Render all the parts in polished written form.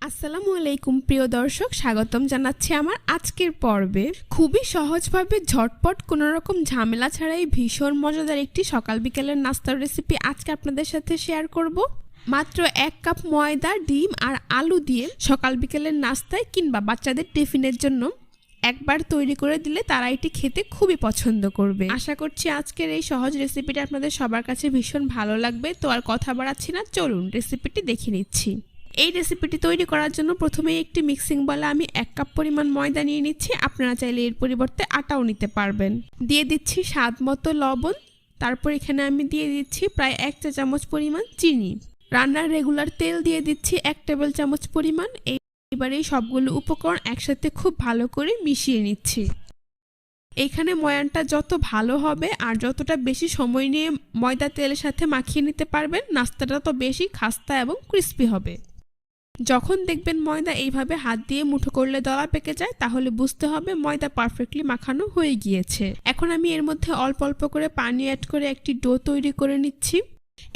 আসসালামু আলাইকুম প্রিয় দর্শক, স্বাগতম জানাচ্ছি আমার আজকের পর্বে। খুবই সহজভাবে ঝটপট কোনো রকম ঝামেলা ছাড়াই ভীষণ মজাদার একটি সকাল বিকেলের নাস্তার রেসিপি আজকে আপনাদের সাথে শেয়ার করব। মাত্র 1 কাপ ময়দা, ডিম আর আলু দিয়ে সকাল বিকেলের নাস্তায় কিংবা বাচ্চাদের টিফিনের জন্য একবার তৈরি করে দিলে তারা এটি খেতে খুবই পছন্দ করবে। আশা করছি আজকের এই সহজ রেসিপিটা আপনাদের সবার কাছে ভীষণ ভালো লাগবে। তো আর কথা বাড়াচ্ছি না, চলুন রেসিপিটি দেখে নিচ্ছি। এই রেসিপিটি তৈরি করার জন্য প্রথমেই একটি মিক্সিং বলে আমি 1 কাপ পরিমাণ ময়দা নিয়ে নিচ্ছি। আপনারা চাইলে এর পরিবর্তে আটাও নিতে পারবেন। দিয়ে দিচ্ছি স্বাদ মতো লবণ। তারপর এখানে আমি দিয়ে দিচ্ছি প্রায় 1 চা চামচ পরিমাণ চিনি। রান্নার রেগুলার তেল দিয়ে দিচ্ছি 1 টেবিল চামচ পরিমাণ। এবার এই সবগুলো উপকরণ একসাথে খুব ভালো করে মিশিয়ে নিচ্ছি। এখানে ময়ানটা যত ভালো হবে আর যতটা বেশি সময় নিয়ে ময়দা তেলের সাথে মাখিয়ে নিতে পারবেন, নাস্তাটা তো বেশি খাস্তা এবং ক্রিস্পি হবে। যখন দেখবেন ময়দা এইভাবে হাত দিয়ে মুঠো করলে দলা পেকে যায়, তাহলে বুঝতে হবে ময়দা পারফেক্টলি মাখানো হয়ে গিয়েছে। এখন আমি এর মধ্যে অল্প অল্প করে পানি অ্যাড করে একটি ডো তৈরি করে নিচ্ছি।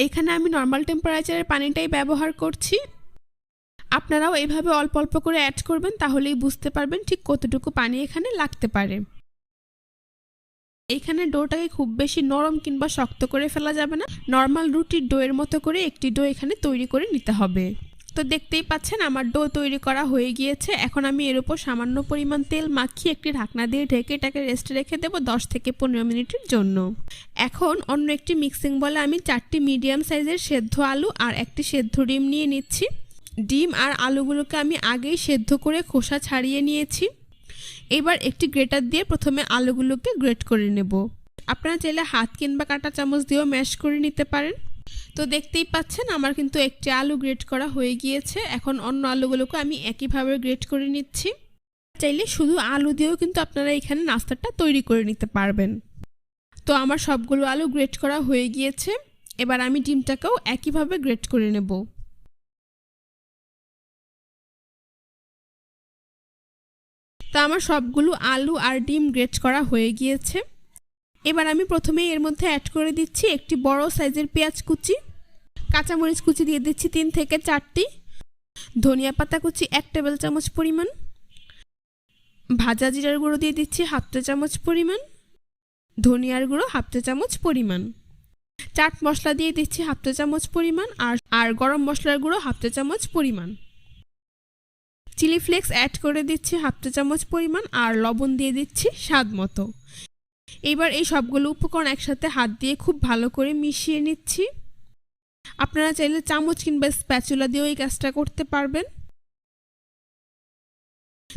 এখানে আমি নর্মাল টেম্পারেচারের পানিটাই ব্যবহার করছি। আপনারাও এইভাবে অল্প অল্প করে অ্যাড করবেন, তাহলেই বুঝতে পারবেন ঠিক কতটুকু পানি এখানে লাগতে পারে। এখানে ডোটাকে খুব বেশি নরম কিংবা শক্ত করে ফেলা যাবে না, নর্মাল রুটির ডোয়ের মতো করে একটি ডো এখানে তৈরি করে নিতে হবে। তো দেখতেই পাচ্ছেন আমার ডো তৈরি করা হয়ে গিয়েছে। এখন আমি এর উপর সামান্য পরিমাণ তেল মাখিয়ে একটি ঢাকনা দিয়ে ঢেকে এটাকে রেস্টে রেখে দেবো 10 থেকে 15 মিনিটের জন্য। এখন অন্য একটি মিক্সিং বলে আমি 4টি মিডিয়াম সাইজের সেদ্ধ আলু আর একটি সেদ্ধ ডিম নিয়ে নিচ্ছি। ডিম আর আলুগুলোকে আমি আগেই সেদ্ধ করে খোসা ছাড়িয়ে নিয়েছি। এবার একটি গ্রেটার দিয়ে প্রথমে আলুগুলোকে গ্রেট করে নেব। আপনারা চাইলে হাত কিংবা কাঁটা চামচ দিয়েও ম্যাশ করে নিতে পারেন। তো দেখতেই পাচ্ছেন আমার কিন্তু একটি আলু গ্রেট করা হয়ে গিয়েছে। এখন অন্য আলুগুলোকে আমি একইভাবে গ্রেট করে নিচ্ছি। চাইলে শুধু আলু দিয়েও কিন্তু আপনারা এখানে নাস্তাটা তৈরি করে নিতে পারবেন। তো আমার সবগুলো আলু গ্রেট করা হয়ে গিয়েছে। এবার আমি ডিমটাকেও একইভাবে গ্রেট করে নেব। তো আমার সবগুলো আলু আর ডিম গ্রেট করা হয়ে গিয়েছে। এবার আমি প্রথমে এর মধ্যে অ্যাড করে দিচ্ছি একটি বড় সাইজের পেঁয়াজ কুচি, কাঁচামরিচ কুচি দিয়ে দিচ্ছি 3 থেকে 4টি, ধনিয়া পাতা কুচি 1 টেবিল চামচ পরিমাণ, ভাজা জিরার গুঁড়ো দিয়ে দিচ্ছি 1/2 চা চামচ পরিমাণ, ধনিয়ার গুঁড়ো 1/2 চা চামচ পরিমাণ, চাট মশলা দিয়ে দিচ্ছি 1/2 চা চামচ পরিমাণ, আর গরম মশলার গুঁড়ো 1/2 চা চামচ পরিমাণ, চিলি ফ্লেক্স অ্যাড করে দিচ্ছি 1/2 চা চামচ পরিমাণ, আর লবণ দিয়ে দিচ্ছি স্বাদ মতো। এবার এই সবগুলো উপকরণ একসাথে হাত দিয়ে খুব ভালো করে মিশিয়ে নিচ্ছি। আপনারা চাইলে চামচ কিংবা স্প্যাচুলা দিয়েও এই কাজটা করতে পারবেন।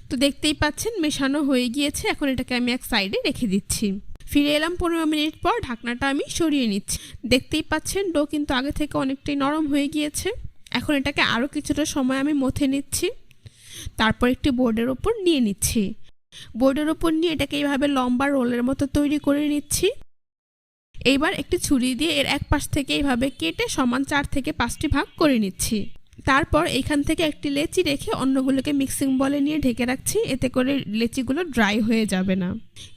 তো দেখতেই পাচ্ছেন মেশানো হয়ে গিয়েছে। এখন এটাকে আমি এক সাইডে রেখে দিচ্ছি। ফিরে এলাম 15 মিনিট পর। ঢাকনাটা আমি সরিয়ে নিচ্ছি। দেখতেই পাচ্ছেন ডো কিন্তু আগে থেকে অনেকটাই নরম হয়ে গিয়েছে। এখন এটাকে আরও কিছুটা সময় আমি মথে নিচ্ছি। তারপর একটি বোর্ডের ওপর নিয়ে নিচ্ছি। বোর্ডের ওপর নিয়ে এটাকে এইভাবে লম্বা রোলের মতো তৈরি করে নিচ্ছি। এইবার একটি ছুরি দিয়ে এর এক পাশ থেকে এইভাবে কেটে সমান 4 থেকে 5টি ভাগ করে নিচ্ছি। তারপর এইখান থেকে একটি লেচি রেখে অন্যগুলোকে মিক্সিং বলে নিয়ে ঢেকে রাখছি, এতে করে লেচিগুলো ড্রাই হয়ে যাবে না।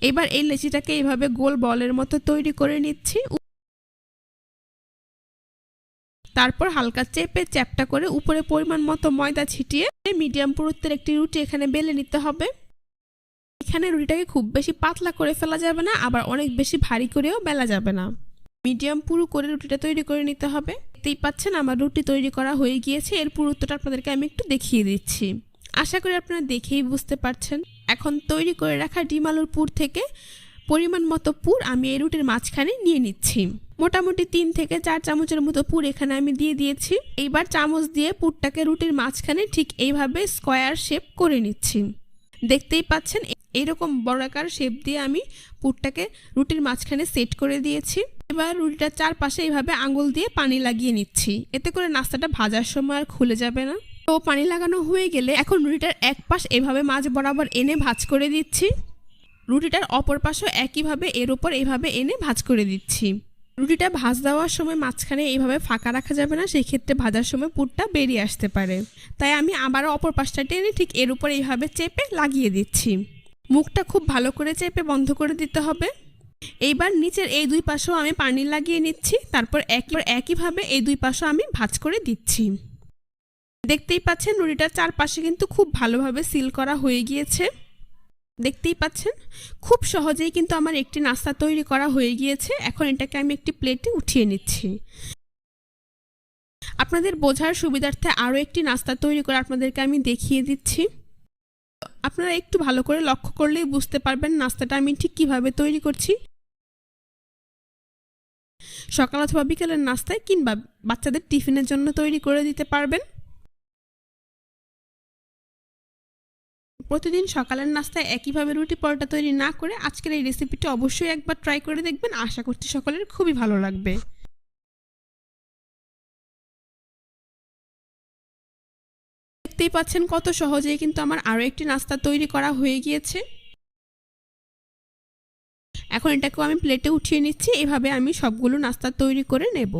এবার এই লেচিটাকে এইভাবে গোল বলের মতো তৈরি করে নিচ্ছি। তারপর হালকা চেপে চ্যাপটা করে উপরে পরিমাণ মতো ময়দা ছিটিয়ে মিডিয়াম পুরুত্বের একটি রুটি এখানে বেলে নিতে হবে। এখানে রুটিটাকে খুব বেশি পাতলা করে ফেলা যাবে না, আবার অনেক বেশি ভারী করেও বেলা যাবে না। মিডিয়াম পুরু করে রুটিটা তৈরি করে নিতে হবে। দেখতেই পাচ্ছেন আমার রুটি তৈরি করা হয়ে গিয়েছে। এর পুরুত্বটা আপনাদেরকে আমি একটু দেখিয়ে দিচ্ছি। আশা করি আপনারা দেখেই বুঝতে পারছেন। এখন তৈরি করে রাখা ডিম আলুর পুর থেকে পরিমাণ মতো পুর আমি এই রুটির মাঝখানে নিয়ে নিচ্ছি। মোটামুটি 3 থেকে 4 চামচের মতো পুর এখানে আমি দিয়ে দিয়েছি। এইবার চামচ দিয়ে পুরটাকে রুটির মাঝখানে ঠিক এইভাবে স্কোয়ার শেপ করে নিচ্ছি। দেখতেই পাচ্ছেন এইরকম বর্গাকার শেপ দিয়ে আমি পুরটাকে রুটির মাঝখানে সেট করে দিয়েছি। এবার রুটিটার চারপাশে এইভাবে আঙুল দিয়ে পানি লাগিয়ে নিচ্ছি, এতে করে নাস্তাটা ভাজার সময় আর খুলে যাবে না। তো পানি লাগানো হয়ে গেলে এখন রুটিটার এক পাশ এভাবে মাঝ বরাবর এনে ভাঁজ করে দিচ্ছি। রুটিটার অপর পাশও একইভাবে এর উপর এইভাবে এনে ভাঁজ করে দিচ্ছি। রুটিটা ভাঁজ দেওয়ার সময় মাঝখানে এইভাবে ফাঁকা রাখা যাবে না, সেই ক্ষেত্রে ভাজার সময় পুরটা বেরিয়ে আসতে পারে। তাই আমি আবারও অপর পাশটা টেনে ঠিক এর উপর এইভাবে চেপে লাগিয়ে দিচ্ছি। মুখটা খুব ভালো করে চেপে বন্ধ করে দিতে হবে। এইবার নিচের এই 2 পাশেও আমি পানি লাগিয়ে নিচ্ছি। তারপর একইভাবে এই 2 পাশও আমি ভাঁজ করে দিচ্ছি। দেখতেই পাচ্ছেন রুটিটার চারপাশে কিন্তু খুব ভালোভাবে সিল করা হয়ে গিয়েছে। দেখতেই পাচ্ছেন খুব সহজেই কিন্তু আমার একটি নাস্তা তৈরি করা হয়ে গিয়েছে। এখন এটাকে আমি একটি প্লেটে উঠিয়ে নিচ্ছি। আপনাদের বোঝার সুবিধার্থে আরও একটি নাস্তা তৈরি করে আপনাদেরকে আমি দেখিয়ে দিচ্ছি। আপনারা একটু ভালো করে লক্ষ্য করলেই বুঝতে পারবেন নাস্তাটা আমি ঠিক কিভাবে তৈরি করছি। সকাল অথবা বিকেলের নাস্তায় কিংবা বাচ্চাদের টিফিনের জন্য তৈরি করে দিতে পারবেন। প্রতিদিন সকালের নাস্তায় একইভাবে রুটি পরোটা তৈরি না করে আজকের এই রেসিপিটি অবশ্যই একবার ট্রাই করে দেখবেন। আশা করছি সকলের খুবই ভালো লাগবে। দেখতেই পাচ্ছেন কত সহজেই কিন্তু আমার আরও একটি নাস্তা তৈরি করা হয়ে গিয়েছে। এখন এটাকেও আমি প্লেটে উঠিয়ে নিচ্ছি। এভাবে আমি সবগুলো নাস্তা তৈরি করে নেব।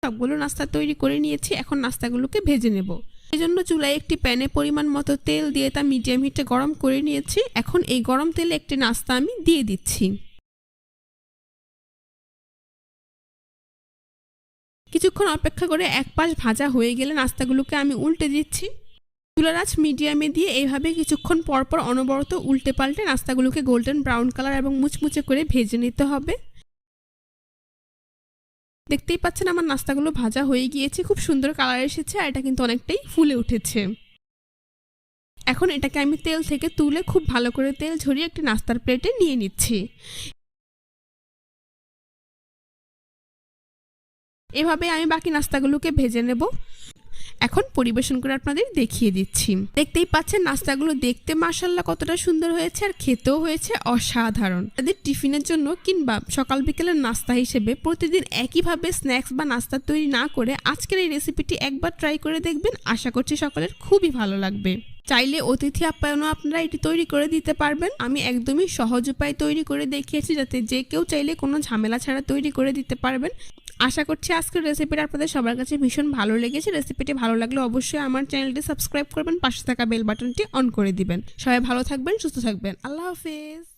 সবগুলো নাস্তা তৈরি করে নিয়েছি। এখন নাস্তাগুলোকে ভেজে নেব। এই জন্য চুলায় একটি প্যানে পরিমাণ মতো তেল দিয়ে তা মিডিয়াম হিটে গরম করে নিয়েছি। এখন এই গরম তেলে একটি নাস্তা আমি দিয়ে দিচ্ছি। কিছুক্ষণ অপেক্ষা করে এক পাশ ভাজা হয়ে গেলে নাস্তাগুলোকে আমি উল্টে দিচ্ছি। চুলার আঁচ মিডিয়ামে দিয়ে এইভাবে কিছুক্ষণ পরপর অনবরত উল্টে পাল্টে নাস্তাগুলোকে গোল্ডেন ব্রাউন কালার এবং মুচমুচে করে ভেজে নিতে হবে। দেখতেই পাচ্ছেন আমার নাস্তাগুলো ভাজা হয়ে গিয়েছে, খুব সুন্দর কালার এসেছে আর এটা কিন্তু অনেকটাই ফুলে উঠেছে। এখন এটাকে আমি তেল থেকে তুলে খুব ভালো করে তেল ঝরিয়ে একটি নাস্তার প্লেটে নিয়ে নিচ্ছি। এভাবে আমি বাকি নাস্তাগুলোকে ভেজে নেব। এখন পরিবেশন করে আপনাদের দেখিয়ে দিচ্ছি। দেখতেই পাচ্ছেন নাস্তাগুলো দেখতে মাশাআল্লাহ কতটা সুন্দর হয়েছে আর খেতেও হয়েছে অসাধারণ। তাদের টিফিনের জন্য কিংবা সকাল বিকেলের নাস্তা হিসেবে প্রতিদিন একইভাবে স্ন্যাক্স বা নাস্তা তৈরি না করে আজকের এই রেসিপিটি একবার ট্রাই করে দেখবেন। আশা করছি সকলের খুবই ভালো লাগবে। চাইলে অতিথি আপ্যায়নও আপনারা এটি তৈরি করে দিতে পারবেন। আমি একদমই সহজ উপায় তৈরি করে দেখিয়েছি যাতে যে কেউ চাইলে কোনো ঝামেলা ছাড়া তৈরি করে দিতে পারবেন। আশা করছি আজকের রেসিপিটা আপনাদের সবার কাছে ভীষণ ভালো লেগেছে। রেসিপিটি ভালো লাগলে অবশ্যই আমার চ্যানেলটি সাবস্ক্রাইব করবেন, পাশে থাকা বেল বাটনটি অন করে দিবেন। সবাই ভালো থাকবেন, সুস্থ থাকবেন। আল্লাহ হাফেজ।